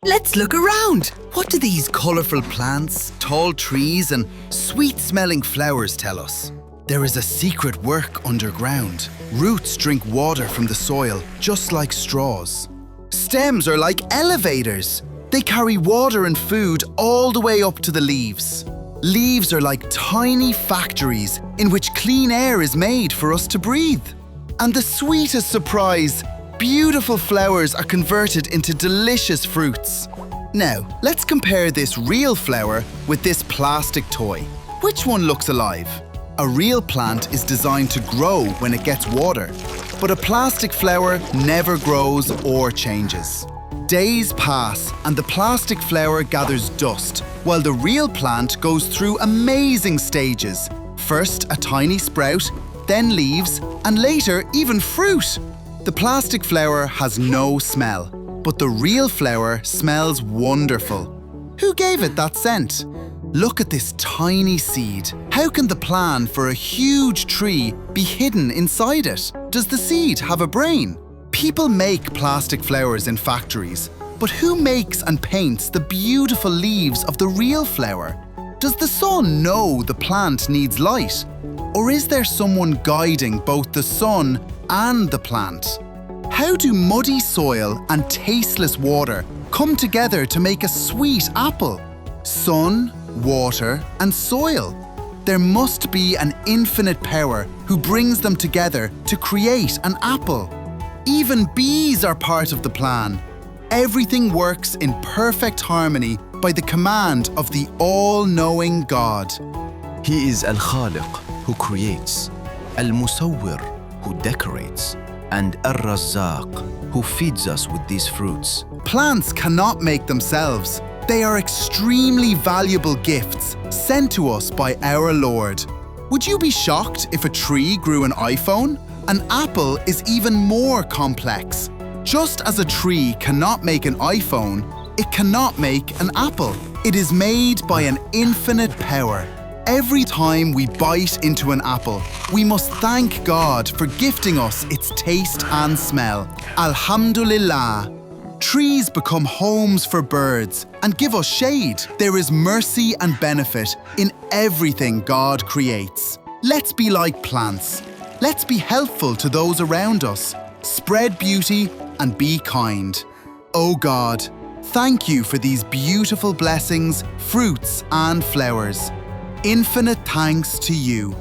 Let's look around. What do these colourful plants, tall trees and sweet-smelling flowers tell us? There is a secret work underground. Roots drink water from the soil, just like straws. Stems are like elevators. They carry water and food all the way up to the leaves. Leaves are like tiny factories in which clean air is made for us to breathe. And the sweetest surprise, beautiful flowers are converted into delicious fruits. Now, let's compare this real flower with this plastic toy. Which one looks alive? A real plant is designed to grow when it gets water, but a plastic flower never grows or changes. Days pass and the plastic flower gathers dust, while the real plant goes through amazing stages. First a tiny sprout, then leaves, and later even fruit. The plastic flower has no smell, but the real flower smells wonderful. Who gave it that scent? Look at this tiny seed. How can the plan for a huge tree be hidden inside it? Does the seed have a brain? People make plastic flowers in factories, but who makes and paints the beautiful leaves of the real flower? Does the sun know the plant needs light? Or is there someone guiding both the sun and the plant? How do muddy soil and tasteless water come together to make a sweet apple? Sun, water, and soil. There must be an infinite power who brings them together to create an apple. Even bees are part of the plan. Everything works in perfect harmony by the command of the all-knowing God. He is Al-Khaliq, who creates, Al-Musawwir, who decorates, and Ar-Razzaq, who feeds us with these fruits. Plants cannot make themselves. They are extremely valuable gifts sent to us by our Lord. Would you be shocked if a tree grew an iPhone? An apple is even more complex. Just as a tree cannot make an iPhone, it cannot make an apple. It is made by an infinite power. Every time we bite into an apple, we must thank God for gifting us its taste and smell. Alhamdulillah. Trees become homes for birds and give us shade. There is mercy and benefit in everything God creates. Let's be like plants. Let's be helpful to those around us. Spread beauty and be kind. Oh God, thank you for these beautiful blessings, fruits and flowers. Infinite thanks to you.